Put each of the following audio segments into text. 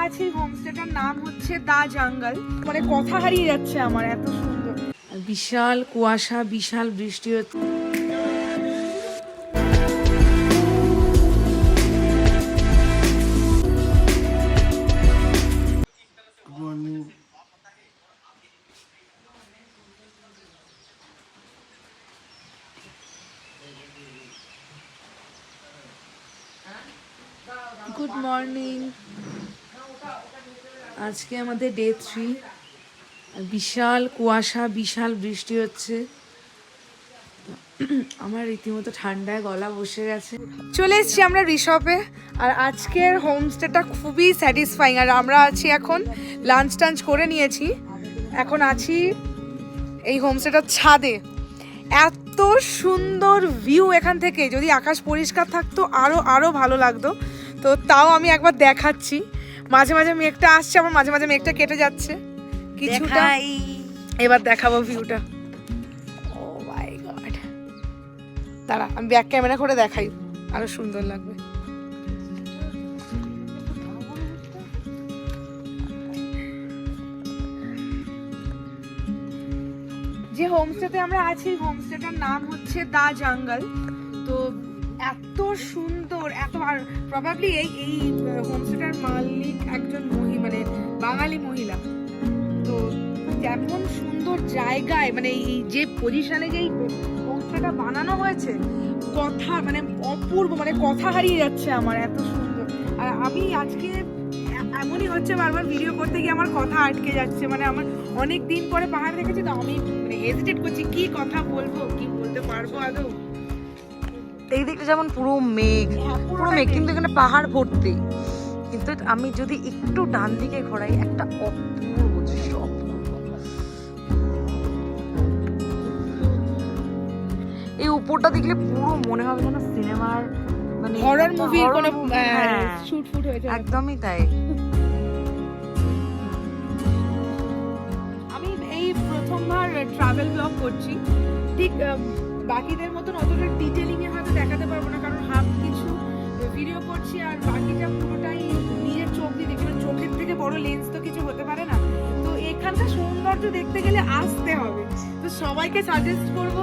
আছি হোমস্টেটার নাম হচ্ছে দা জঙ্গল। মানে কথা হারিয়ে যাচ্ছে আমার, এত সুন্দর। বিশাল কুয়াশা, বিশাল বৃষ্টি হচ্ছে। Good morning. আজকে আমাদের ডে 3। বিশাল কুয়াশা, বিশাল বৃষ্টি হচ্ছে। আমার রীতিমতো ঠান্ডায় গলা বসে গেছে। চলে এসেছি আমরা রিসর্টে, আর আজকের হোমস্টেটা খুবই স্যাটিসফাইং। আর আমরা আছি এখন, লাঞ্চ টাঞ্চ করে নিয়েছি, এখন আছি এই হোমস্টেটার ছাদে। এত সুন্দর ভিউ এখান থেকে, যদি আকাশ পরিষ্কার থাকতো আরো ভালো লাগতো। তো তাও আমি একবার দেখাচ্ছি। মাঝে মাঝে মেঘটা আসছে, আবার মাঝে মাঝে মেঘটা কেটে যাচ্ছে কিছুটা। এবার দেখাবো ভিউটা। ও মাই গড, দাঁড়া আমি ব্যাক ক্যামেরা করে দেখাই, আরো সুন্দর লাগবে। যে হোমস্টেতে আমরা আছি, হোমস্টেটার নাম হচ্ছে দা জঙ্গল। তো এত সুন্দর, এত, আর প্রবাবলি এই হোমস্টেটার মালিক একজন মানে বাঙালি মহিলা। তো যেমন সুন্দর জায়গায়, মানে এই যে পজিশনে যে হোমস্টেটা বানানো হয়েছে, কথা মানে অপূর্ব, মানে কথা হারিয়ে যাচ্ছে আমার, এত সুন্দর। আর আমি আজকে এমনই হচ্ছে, বারবার ভিডিও করতে গিয়ে আমার কথা আটকে যাচ্ছে। মানে আমার অনেক দিন পরে পাহাড় দেখেছি, তো আমি মানে হেজিটেট করছি কি কথা বলবো, কি বলতে পারবো আদৌ। এই দিকটা যেমন পুরো মেঘ, পুরো মেঘ, কিন্তু এখানে পাহাড় ভর্তি। কিন্তু আমি যদি একটু ডান দিকে ঘোরাই, একটা অপূর্ব দৃশ্য, এই উপরটা দেখলে পুরো মনে হবে যেন সিনেমার, মানে হরর মুভির কোনো শুট ফুট হয়েছে। একদমই তাই। আমি এই প্রথমবার ট্রাভেল ব্লগ করছি। ঠিক বাকিদের মতন অতটা ডিটেলিং এ হয়তো দেখাতে পারবো না, কারণ হাফ কিছু ভিডিও করছি আর বাকিটা পুরোটাই নিজের চোখ দিয়ে দেখি। চোখের থেকে বড় লেন্স তো কিছু হতে পারে না। তো এখানকার সৌন্দর্য দেখতে গেলে আসতে হবে। তো সবাইকে সাজেস্ট করব,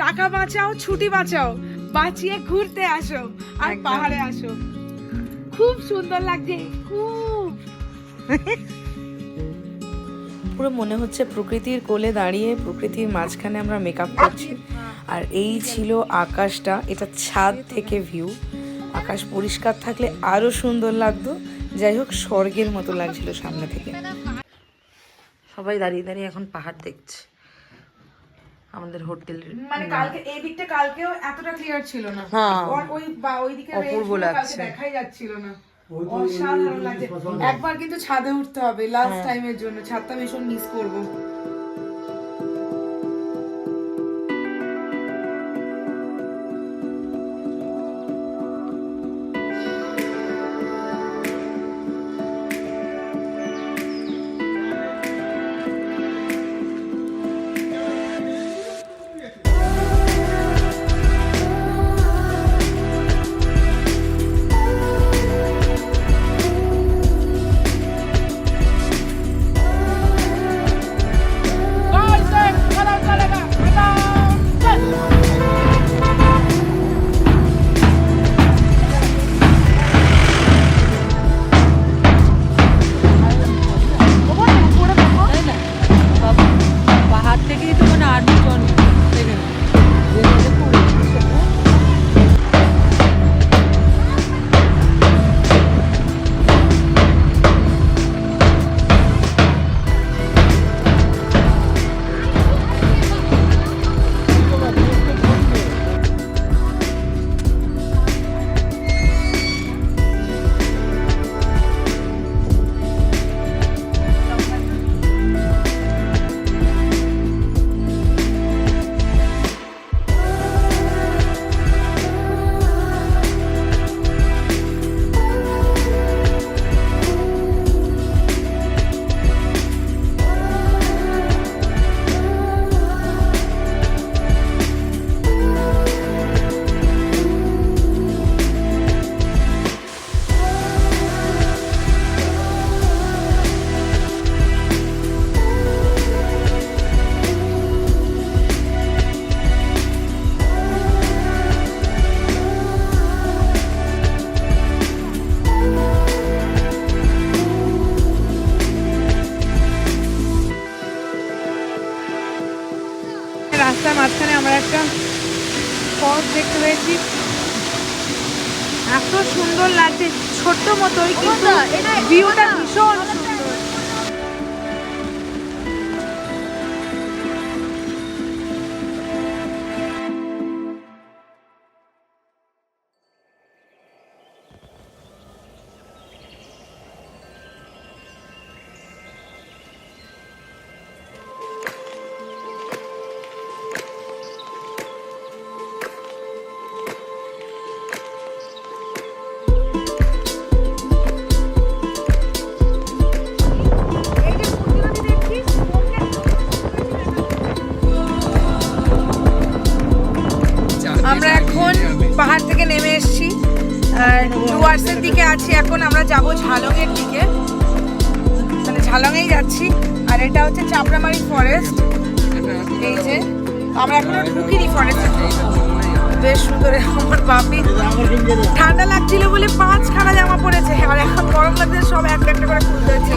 টাকা বাঁচাও, ছুটি বাঁচাও, বাঁচিয়ে ঘুরতে আসো আর পাহাড়ে আসো। খুব সুন্দর লাগছে, খুব। পুরো মনে হচ্ছে প্রকৃতির কোলে দাঁড়িয়ে, প্রকৃতির মাঝখানে আমরা মেকআপ করছি। আর এই ছিল আকাশটা, এটা ছাদ থেকে ভিউ। আকাশ পরিষ্কার থাকলে আরো সুন্দর লাগতো। যাই হোক, স্বর্গের মতো লাগছিল সামনে থেকে। সবাই দাঁড়িয়ে দাঁড়িয়ে এখন পাহাড় দেখছে আমাদের হোটেলের। মানে কালকে এই দিকটা কালকেও এতটা ক্লিয়ার ছিল না। হ্যাঁ, ওই দিকে অপূর্ব লাগছে, দেখাই যাচ্ছিল না। অসাধারণ লাগছে। একবার কিন্তু ছাদে উঠতে হবে লাস্ট টাইমের জন্য, ছাদটা ভীষণ মিস করবো। ফলস দেখতে পেয়েছি, এত সুন্দর লাগছে, ছোট্ট মতোই কিন্তু ভিউটা ভীষণ সুন্দর। আমরা এখন পাহাড় থেকে নেমে এসেছি, ডুয়ার্সের দিকে আছি, এখন আমরা যাব ঝালংয়ের দিকে, মানে ঝালংয়েই যাচ্ছি। আর এটা হচ্ছে চাপড়ামারি ফরেস্ট। এই যে আমরা এখনো ঢুকিনি ফরেস্টে, বেশ সুন্দর। আমার বাপি ঠান্ডা লাগছিল বলে 5খানা জামা পড়েছে, আর এখন গরম লাগছে, সব একটা একটা করে খুলতে হচ্ছে।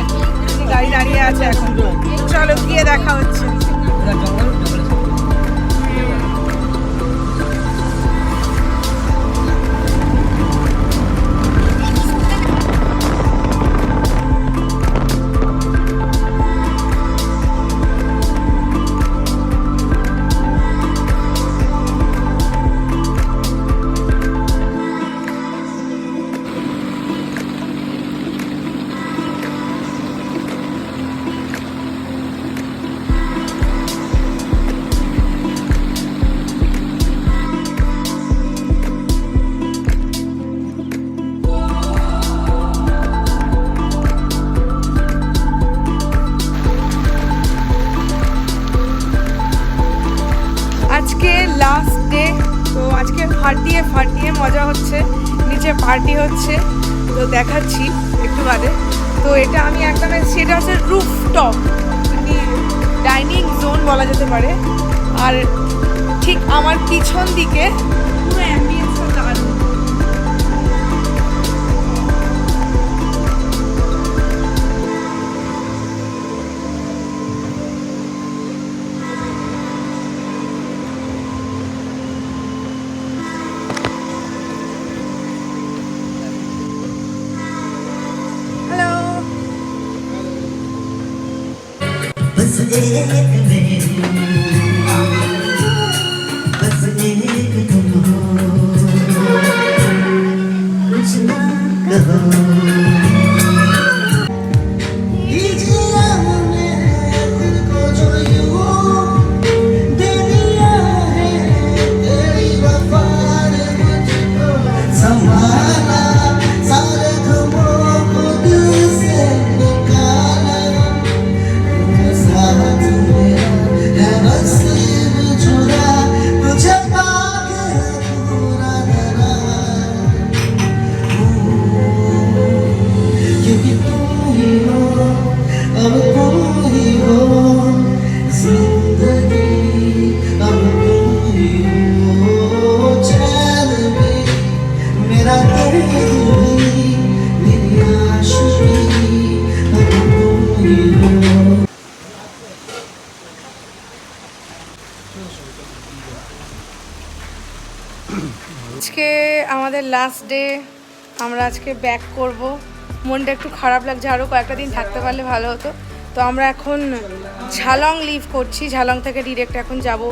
গাড়ি দাঁড়িয়ে আছে এখন, চলো গিয়ে দেখা হচ্ছে। আজকে লাস্ট ডে, তো আজকে ফাটিয়ে ফাটিয়ে মজা হচ্ছে, নিচে পার্টি হচ্ছে, তো দেখাচ্ছি একটু বাদে। তো এটা আমি একদম, সেটা হচ্ছে রুফটপ, মানে ডাইনিং জোন বলা যেতে পারে। আর ঠিক আমার পিছন দিকে পুরো অ্যাম্বিয়েন্সটা দারুণ। আজকে আমাদের লাস্ট ডে, আমরা আজকে ব্যাক করব। মনটা একটু খারাপ লাগছে, আরও কয়েকটা দিন থাকতে পারলে ভালো হতো। তো আমরা এখন ঝালং লিভ করছি, ঝালং থেকে ডিরেক্ট এখন যাব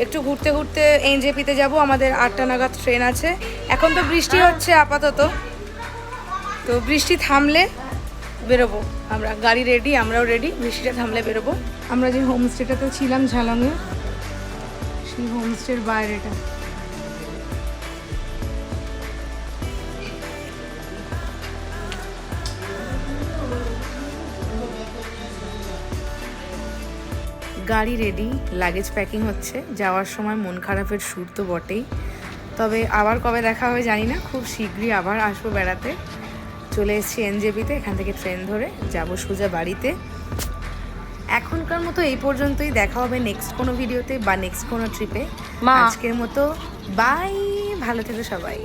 একটু ঘুরতে ঘুরতে এনজেপিতে যাব। আমাদের 8টা নাগাদ ট্রেন আছে। এখন তো বৃষ্টি হচ্ছে আপাতত, তো বৃষ্টি থামলে বেরোবো আমরা। গাড়ি রেডি, আমরাও রেডি, বৃষ্টিটা থামলে বেরোবো। আমরা যে হোমস্টেটাতে ছিলাম ঝালংয়ে, সেই হোমস্টের বাইরেটা। গাড়ি রেডি, লাগেজ প্যাকিং হচ্ছে। যাওয়ার সময় মন খারাপের সুর তো বটেই, তবে আবার কবে দেখা হবে জানি না। খুব শীঘ্রই আবার আসবো বেড়াতে। চলে এসেছি এনজেপিতে, এখান থেকে ট্রেন ধরে যাব সোজা বাড়িতে। এখনকার মতো এই পর্যন্তই, দেখা হবে নেক্সট কোনো ভিডিওতে বা নেক্সট কোনো ট্রিপে। আজকের মতো বাই, ভালো থেকো সবাই।